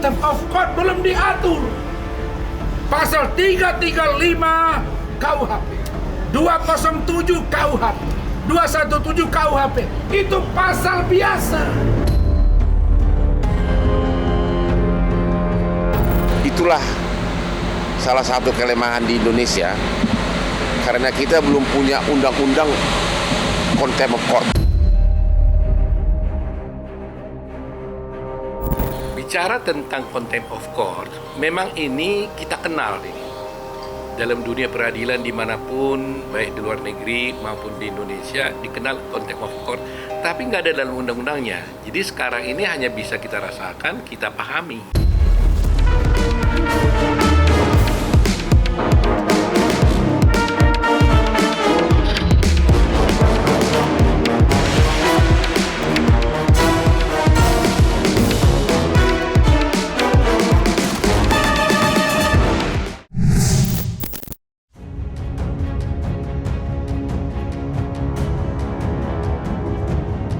contempt of court belum diatur. Pasal 335 KUHP, 207 KUHP, 217 KUHP, itu pasal biasa. Itulah salah satu kelemahan di Indonesia, karena kita belum punya undang-undang contempt of court. Bicara tentang contempt of court, memang ini kita kenal ini. Dalam dunia peradilan dimanapun, baik di luar negeri maupun di Indonesia, dikenal contempt of court. Tapi nggak ada dalam undang-undangnya. Jadi sekarang ini hanya bisa kita rasakan, kita pahami.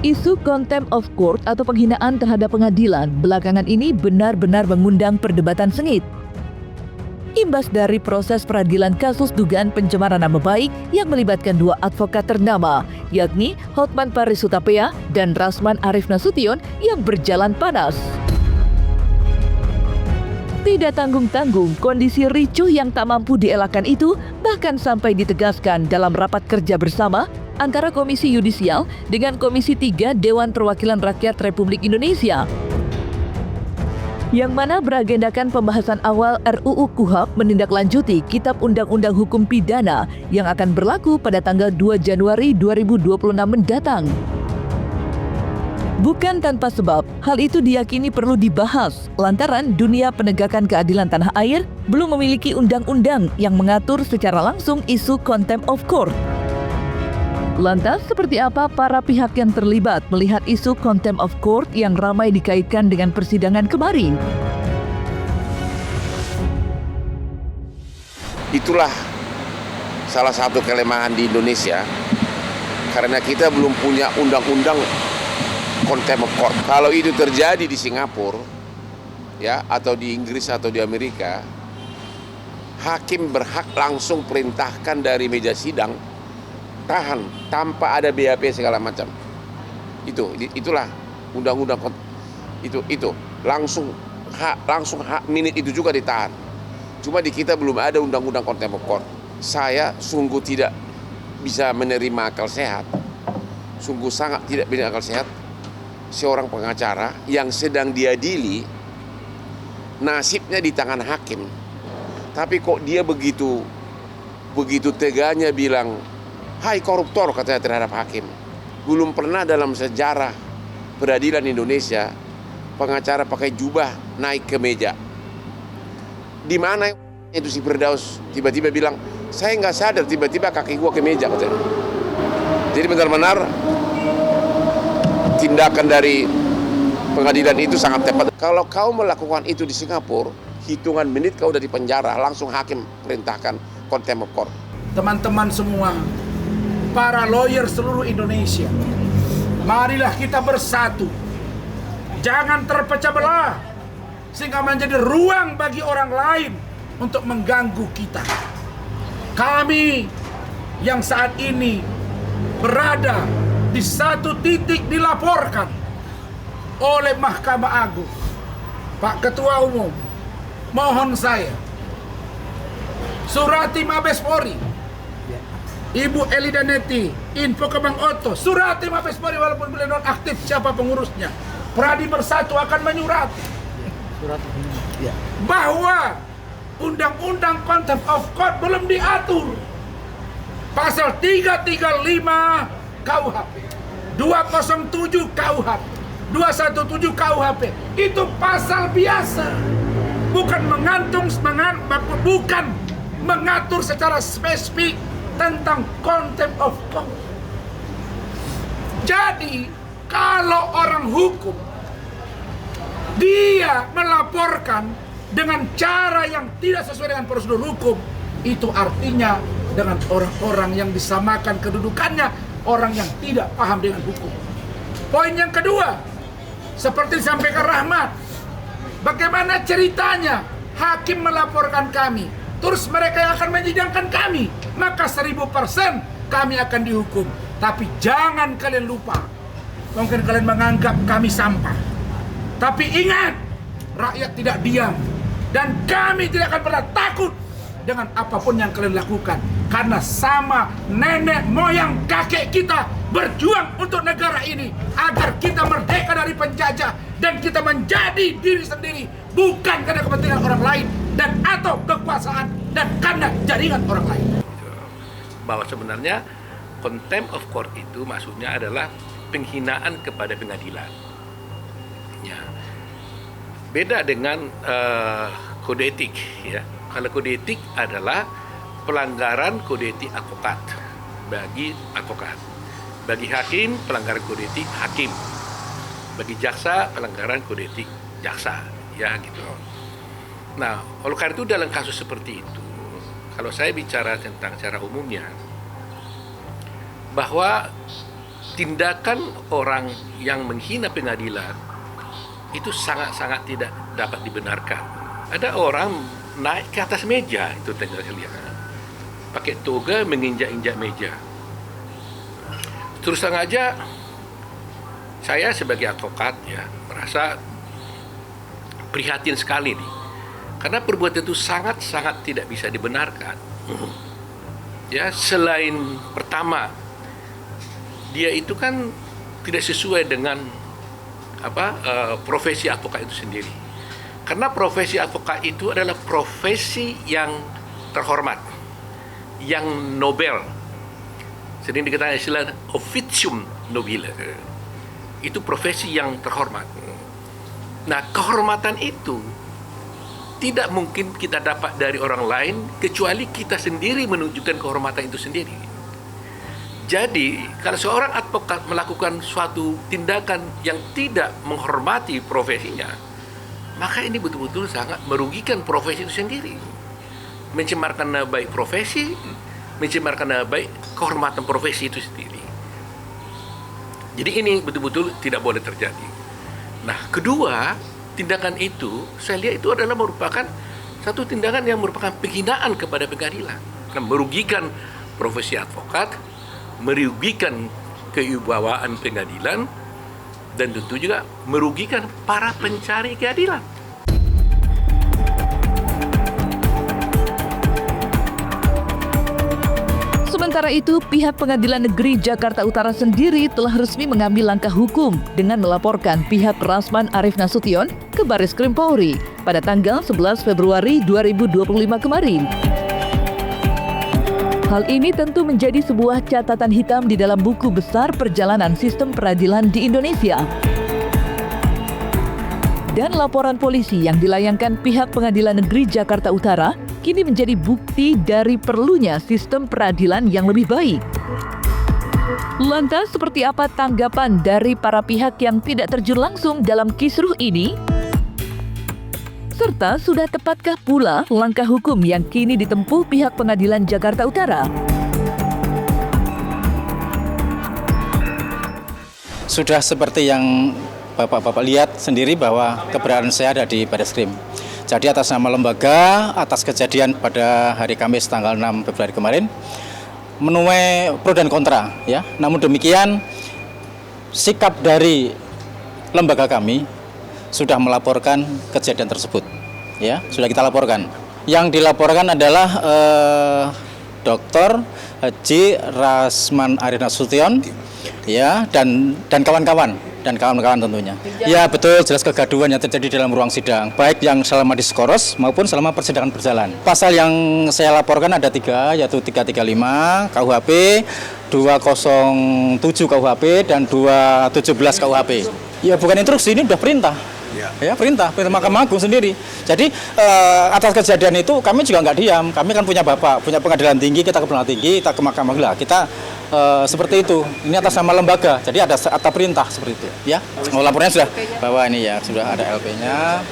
Isu contempt of court atau penghinaan terhadap pengadilan belakangan ini benar-benar mengundang perdebatan sengit. Imbas dari proses peradilan kasus dugaan pencemaran nama baik yang melibatkan dua advokat ternama, yakni Hotman Paris Hutapea dan Rasman Arif Nasution yang berjalan panas. Tidak tanggung-tanggung, kondisi ricuh yang tak mampu dielakkan itu bahkan sampai ditegaskan dalam rapat kerja bersama antara Komisi Yudisial dengan Komisi 3 Dewan Perwakilan Rakyat Republik Indonesia, yang mana beragendakan pembahasan awal RUU KUHP menindaklanjuti Kitab Undang-Undang Hukum Pidana yang akan berlaku pada tanggal 2 Januari 2026 mendatang. Bukan tanpa sebab, hal itu diyakini perlu dibahas lantaran dunia penegakan keadilan tanah air belum memiliki undang-undang yang mengatur secara langsung isu contempt of court. Lantas, seperti apa para pihak yang terlibat melihat isu contempt of court yang ramai dikaitkan dengan persidangan kemarin? Itulah salah satu kelemahan di Indonesia, karena kita belum punya undang-undang contempt of court. Kalau itu terjadi di Singapura, ya, atau di Inggris atau di Amerika, hakim berhak langsung perintahkan dari meja sidang tahan tanpa ada BAP segala macam. Itulah undang-undang itu langsung hak minit itu juga ditahan. Cuma di kita belum ada undang-undang contempt of court. Saya sungguh tidak bisa menerima akal sehat. Sungguh sangat tidak bisa akal sehat seorang pengacara yang sedang diadili, nasibnya di tangan hakim, tapi kok dia begitu teganya bilang, "Hai koruptor," katanya terhadap hakim. Belum pernah dalam sejarah peradilan Indonesia pengacara pakai jubah naik ke meja. Di mana itu si Firdaus tiba-tiba bilang, "Saya nggak sadar tiba-tiba kaki gua ke meja," katanya. Jadi benar-benar tindakan dari pengadilan itu sangat tepat. Kalau kau melakukan itu di Singapura, hitungan menit kau udah di penjara, langsung hakim perintahkan contempt of court. Teman-teman semua, para lawyer seluruh Indonesia, marilah kita bersatu. Jangan terpecah belah sehingga menjadi ruang bagi orang lain untuk mengganggu kita. Kami yang saat ini berada di satu titik dilaporkan oleh Mahkamah Agung. Pak Ketua Umum, mohon saya, surati Mabes Polri, Ibu Elida Neti, info ke Bang Otto, surati Mabes Polri walaupun beliau non aktif siapa pengurusnya. Pradi Bersatu akan menyurati bahwa Undang-Undang Contempt of Court belum diatur. Pasal 335 KUHP, 207 KUHP, 217 KUHP, itu pasal biasa, bukan bukan mengatur secara spesifik tentang contempt of court. Jadi kalau orang hukum dia melaporkan dengan cara yang tidak sesuai dengan prosedur hukum, itu artinya dengan orang-orang yang disamakan kedudukannya, orang yang tidak paham dengan hukum. Poin yang kedua, seperti disampaikan Rahmat, Bagaimana ceritanya hakim melaporkan kami, terus mereka yang akan menyidangkan kami, maka 1000% kami akan dihukum. Tapi jangan kalian lupa, mungkin kalian menganggap kami sampah, tapi ingat, rakyat tidak diam, dan kami tidak akan pernah takut dengan apapun yang kalian lakukan, karena sama nenek moyang kakek kita berjuang untuk negara ini agar kita merdeka dari penjajah dan kita menjadi diri sendiri, bukan karena kepentingan orang lain dan atau kekuasaan dan karena jaringan orang lain. Bahwa sebenarnya contempt of court itu maksudnya adalah penghinaan kepada pengadilan. Ya. Beda dengan kode etik, ya. Kalau kode etik adalah pelanggaran kode etik advokat bagi advokat. Bagi hakim, pelanggaran kode etik hakim. Bagi jaksa, pelanggaran kode etik jaksa, ya gitu. Nah, oleh karena itu dalam kasus seperti itu, kalau saya bicara tentang secara umumnya, bahwa tindakan orang yang menghina pengadilan itu sangat-sangat tidak dapat dibenarkan. Ada orang naik ke atas meja, itu tadi saya lihat, pakai toga menginjak-injak meja. Terus terang aja, saya sebagai advokat ya merasa prihatin sekali nih, karena perbuatan itu sangat-sangat tidak bisa dibenarkan. Ya, selain pertama, dia itu kan tidak sesuai dengan profesi advokat itu sendiri. Karena profesi advokat itu adalah profesi yang terhormat, yang nobel. Sering dikatakan istilah officium nobile. Itu profesi yang terhormat. Nah, kehormatan itu tidak mungkin kita dapat dari orang lain kecuali kita sendiri menunjukkan kehormatan itu sendiri. Jadi, kalau seorang advokat melakukan suatu tindakan yang tidak menghormati profesinya, maka ini betul-betul sangat merugikan profesi itu sendiri. Mencemarkan nama baik profesi, mencemarkan nama baik kehormatan profesi itu sendiri. Jadi ini betul-betul tidak boleh terjadi. Nah, kedua, tindakan itu, saya lihat itu adalah merupakan satu tindakan yang merupakan penghinaan kepada pengadilan. Karena merugikan profesi advokat, merugikan kewibawaan pengadilan, dan tentu juga merugikan para pencari keadilan. Sementara itu, pihak Pengadilan Negeri Jakarta Utara sendiri telah resmi mengambil langkah hukum dengan melaporkan pihak Rasman Arief Nasution ke Baris Krim Polri pada tanggal 11 Februari 2025 kemarin. Hal ini tentu menjadi sebuah catatan hitam di dalam buku besar perjalanan sistem peradilan di Indonesia. Dan laporan polisi yang dilayangkan pihak Pengadilan Negeri Jakarta Utara kini menjadi bukti dari perlunya sistem peradilan yang lebih baik. Lantas, seperti apa tanggapan dari para pihak yang tidak terjun langsung dalam kisruh ini? Serta sudah tepatkah pula langkah hukum yang kini ditempuh pihak Pengadilan Jakarta Utara? Sudah seperti yang Bapak-Bapak lihat sendiri bahwa keberadaan saya ada di Baris Krim. Jadi atas nama lembaga, atas kejadian pada hari Kamis tanggal 6 Februari kemarin, menuai pro dan kontra, ya. Namun demikian, sikap dari lembaga kami sudah melaporkan kejadian tersebut, ya, sudah kita laporkan. Yang dilaporkan adalah Dr. Haji Rasman Arief Nasution, ya, dan kawan-kawan tentunya. Ya, betul, jelas kegaduhan yang terjadi dalam ruang sidang, baik yang selama diskoros maupun selama persidangan berjalan. Pasal yang saya laporkan ada 3, yaitu 335 KUHP, 207 KUHP, dan 217 KUHP. Ya, bukan instruksi, ini sudah perintah. Ya, perintah Mahkamah Agung sendiri. Jadi atas kejadian itu kami juga nggak diam. Kami kan punya bapak, punya pengadilan tinggi, kita ke pengadilan tinggi, kita ke Mahkamah Agung. Kita seperti itu. Ini atas nama lembaga. Jadi ada perintah seperti itu. Ya, laporannya sudah bahwa ini ya sudah ada LP-nya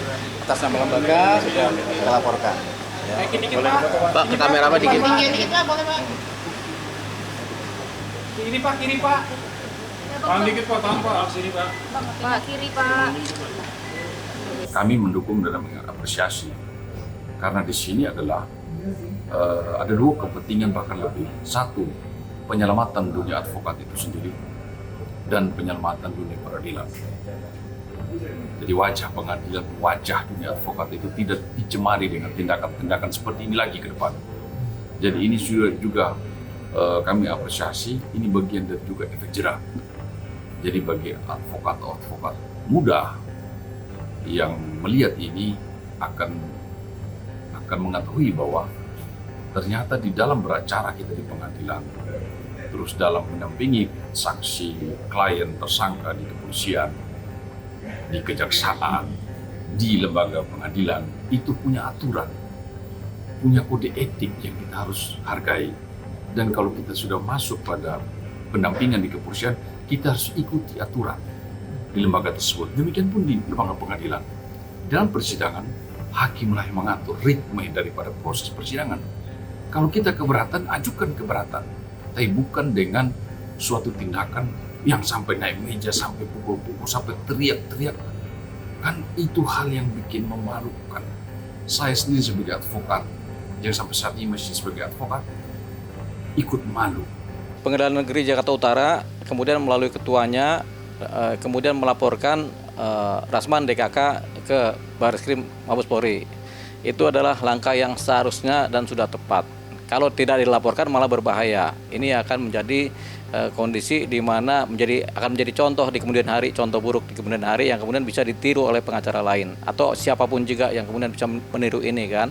atas nama lembaga sudah kita laporkan. Ya. Pak, ke kamera apa dikit? Dikit Pak, boleh Pak. Kiri Pak, kiri Pak. Tahan dikit Pak, tahan Pak. Sini Pak. Pak, kiri Pak. kami mendukung dan mengapresiasi karena di sini adalah ada dua kepentingan bahkan lebih. Satu, penyelamatan dunia advokat itu sendiri dan penyelamatan dunia peradilan. Jadi wajah pengadilan, wajah dunia advokat itu tidak dicemari dengan tindakan-tindakan seperti ini lagi ke depan. Jadi ini sudah juga kami apresiasi, ini bagian dari juga efek jerah. Jadi bagi advokat muda yang melihat ini akan mengetahui bahwa ternyata di dalam beracara kita di pengadilan, terus dalam mendampingi saksi, klien, tersangka di kepolisian, di kejaksaan, di lembaga pengadilan, itu punya aturan, punya kode etik yang kita harus hargai. Dan kalau kita sudah masuk pada pendampingan di kepolisian, kita harus ikuti aturan di lembaga tersebut. Demikian pun di lembaga pengadilan. Dalam persidangan, hakimlah yang mengatur ritme daripada proses persidangan. Kalau kita keberatan, ajukan keberatan. Tapi bukan dengan suatu tindakan yang sampai naik meja, sampai pukul-pukul, sampai teriak-teriak. Kan itu hal yang bikin memalukan. Saya sendiri sebagai advokat, yang sampai saat ini masih sebagai advokat, ikut malu. Pengadilan Negeri Jakarta Utara kemudian melalui ketuanya kemudian melaporkan Rasman DKK ke Barreskrim Mabes Polri. Itu adalah langkah yang seharusnya dan sudah tepat. Kalau tidak dilaporkan malah berbahaya. Ini akan menjadi kondisi di mana akan menjadi contoh di kemudian hari, contoh buruk di kemudian hari yang kemudian bisa ditiru oleh pengacara lain atau siapapun juga yang kemudian bisa meniru ini kan.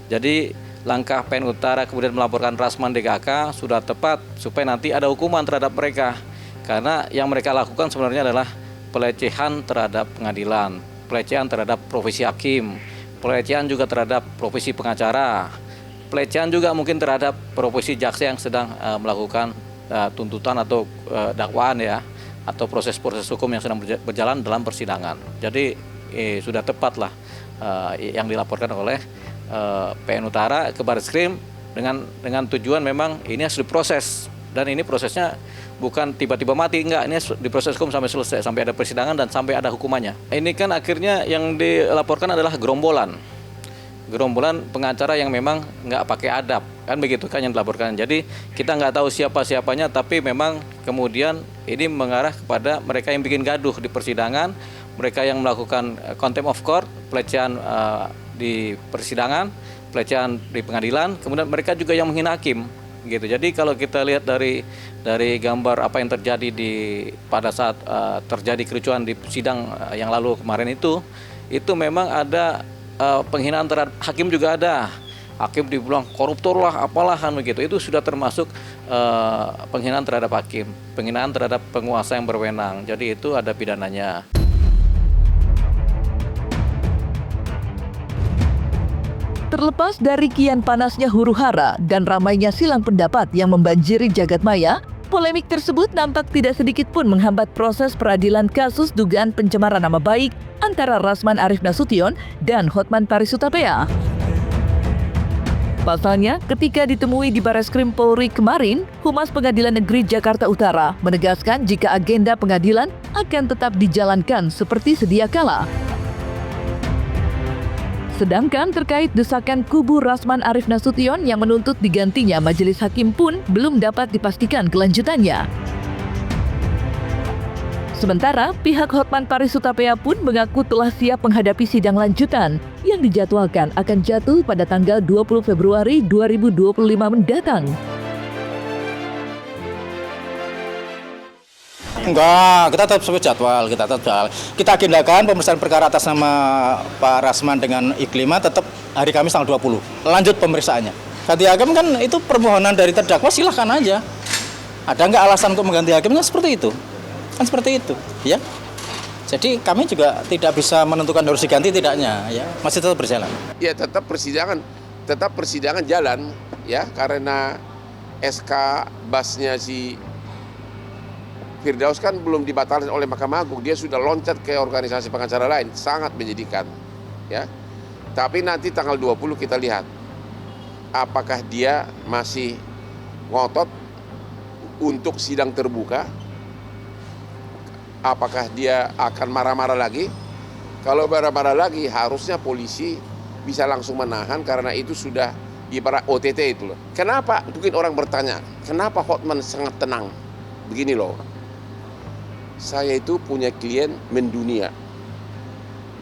Jadi langkah PN Utara kemudian melaporkan Rasman DKK sudah tepat supaya nanti ada hukuman terhadap mereka. Karena yang mereka lakukan sebenarnya adalah pelecehan terhadap pengadilan, pelecehan terhadap profesi hakim, pelecehan juga terhadap profesi pengacara, pelecehan juga mungkin terhadap profesi jaksa yang sedang melakukan tuntutan atau dakwaan ya, atau proses hukum yang sedang berjalan dalam persidangan. Jadi sudah tepatlah yang dilaporkan oleh PN Utara ke Barreskrim dengan tujuan memang ini harus diproses, dan ini prosesnya bukan tiba-tiba mati, enggak, ini diproses hukum sampai selesai, sampai ada persidangan dan sampai ada hukumannya. Ini kan akhirnya yang dilaporkan adalah gerombolan pengacara yang memang nggak pakai adab, kan begitu kan yang dilaporkan. Jadi kita nggak tahu siapa-siapanya, tapi memang kemudian ini mengarah kepada mereka yang bikin gaduh di persidangan, mereka yang melakukan contempt of court, pelecehan di persidangan, pelecehan di pengadilan, kemudian mereka juga yang menghina hakim gitu. Jadi kalau kita lihat dari gambar apa yang terjadi pada saat terjadi kericuan di sidang yang lalu kemarin itu memang ada penghinaan terhadap hakim juga ada. Hakim dibilang koruptor lah, apalah kan begitu. Itu sudah termasuk penghinaan terhadap hakim, penghinaan terhadap penguasa yang berwenang. Jadi itu ada pidananya. Terlepas dari kian panasnya huru-hara dan ramainya silang pendapat yang membanjiri jagat maya, polemik tersebut nampak tidak sedikit pun menghambat proses peradilan kasus dugaan pencemaran nama baik antara Rasman Arief Nasution dan Hotman Paris Hutapea. Pasalnya, ketika ditemui di Barreskrim Polri kemarin, Humas Pengadilan Negeri Jakarta Utara menegaskan jika agenda pengadilan akan tetap dijalankan seperti sedia kala. Sedangkan terkait desakan kubu Rasman Arief Nasution yang menuntut digantinya majelis hakim pun belum dapat dipastikan kelanjutannya. Sementara pihak Hotman Paris Hutapea pun mengaku telah siap menghadapi sidang lanjutan yang dijadwalkan akan jatuh pada tanggal 20 Februari 2025 mendatang. Enggak, kita tetap sesuai jadwal, kita agendakan pemeriksaan perkara atas nama Pak Rasman dengan Iklima tetap hari Kamis tanggal 20. Lanjut pemeriksaannya. Ganti hakim kan itu permohonan dari terdakwa, silahkan aja. Ada nggak alasan untuk mengganti hakimnya seperti itu? Kan seperti itu, ya. Jadi kami juga tidak bisa menentukan harus diganti tidaknya, ya. Masih tetap berjalan. Ya tetap persidangan jalan, ya, karena SK basnya si Firdaus kan belum dibatalkan oleh Mahkamah Agung, dia sudah loncat ke organisasi pengacara lain, sangat menyedihkan, ya. Tapi nanti tanggal 20 kita lihat apakah dia masih ngotot untuk sidang terbuka, apakah dia akan marah-marah lagi. Kalau marah-marah lagi, harusnya polisi bisa langsung menahan karena itu sudah ibarat OTT itu loh. Kenapa? Mungkin orang bertanya, kenapa Hotman sangat tenang? Begini loh, saya itu punya klien mendunia.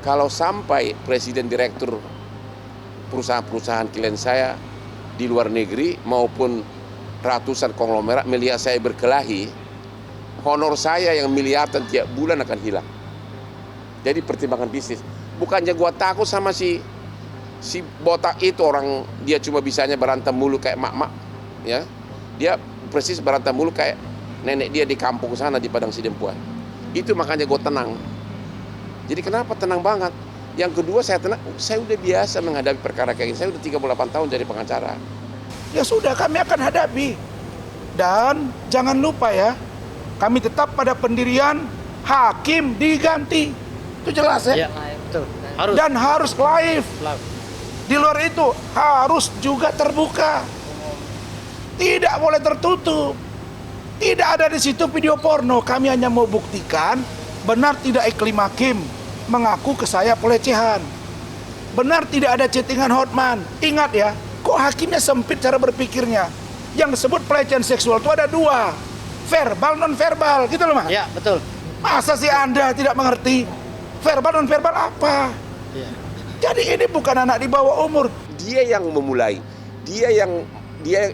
Kalau sampai presiden direktur perusahaan-perusahaan klien saya di luar negeri maupun ratusan konglomerat melihat saya berkelahi, honor saya yang miliaran tiap bulan akan hilang. Jadi pertimbangan bisnis. Bukannya gua takut sama si botak itu, orang dia cuma bisanya berantem mulu kayak mak-mak, ya. Dia persis berantem mulu kayak nenek dia di kampung sana di Padang Sidempuan. Itu makanya gue tenang. Jadi kenapa tenang banget? Yang kedua saya tenang, saya udah biasa menghadapi perkara kayak gini. Saya udah 38 tahun jadi pengacara. Ya sudah, kami akan hadapi. Dan jangan lupa ya, kami tetap pada pendirian hakim diganti. Itu jelas ya? Ya, betul. Harus. Dan harus live. Di luar itu harus juga terbuka. Tidak boleh tertutup. Tidak ada di situ video porno. Kami hanya mau buktikan benar tidak iklim hakim mengaku ke saya pelecehan. Benar tidak ada chattingan Hotman. Ingat ya, kok hakimnya sempit cara berpikirnya. Yang disebut pelecehan seksual itu ada dua. Verbal, non verbal, gitu loh Mas. Ya, betul. Masa sih Anda tidak mengerti? Verbal, non verbal apa? Ya. Jadi ini bukan anak di bawah umur. Dia yang memulai, dia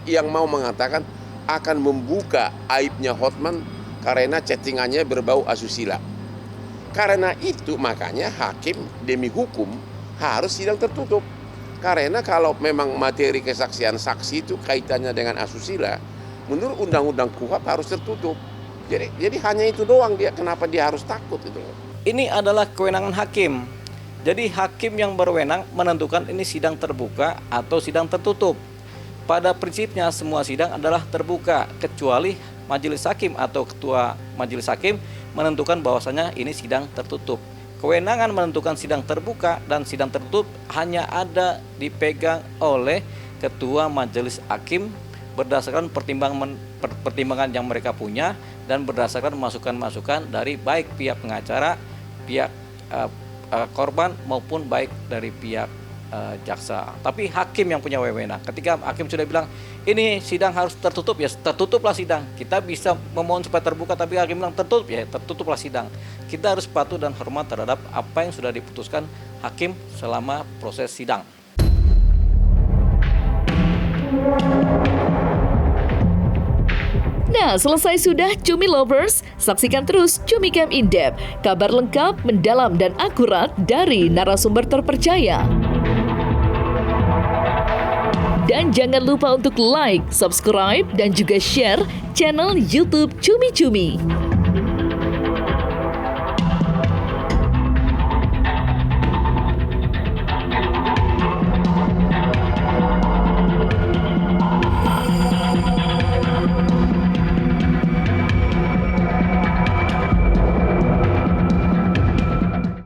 yang mau mengatakan akan membuka aibnya Hotman karena chattingannya berbau asusila. Karena itu makanya hakim demi hukum harus sidang tertutup. Karena kalau memang materi kesaksian saksi itu kaitannya dengan asusila, menurut undang-undang KUHP harus tertutup. Jadi hanya itu doang dia, kenapa dia harus takut itu. Ini adalah kewenangan hakim. Jadi hakim yang berwenang menentukan ini sidang terbuka atau sidang tertutup. Pada prinsipnya semua sidang adalah terbuka kecuali majelis hakim atau ketua majelis hakim menentukan bahwasanya ini sidang tertutup. Kewenangan menentukan sidang terbuka dan sidang tertutup hanya ada dipegang oleh ketua majelis hakim berdasarkan pertimbangan yang mereka punya dan berdasarkan masukan-masukan dari baik pihak pengacara, pihak korban maupun baik dari pihak jaksa. Tapi hakim yang punya wewenang. Ketika hakim sudah bilang ini sidang harus tertutup, ya tertutuplah sidang. Kita bisa memohon supaya terbuka, tapi hakim bilang tertutup, ya tertutuplah sidang. Kita harus patuh dan hormat terhadap apa yang sudah diputuskan hakim selama proses sidang. Nah, selesai sudah Cumi Lovers? Saksikan terus Cumi Camp In-Depth, kabar lengkap, mendalam, dan akurat dari narasumber terpercaya. Dan jangan lupa untuk like, subscribe, dan juga share channel YouTube Cumi Cumi.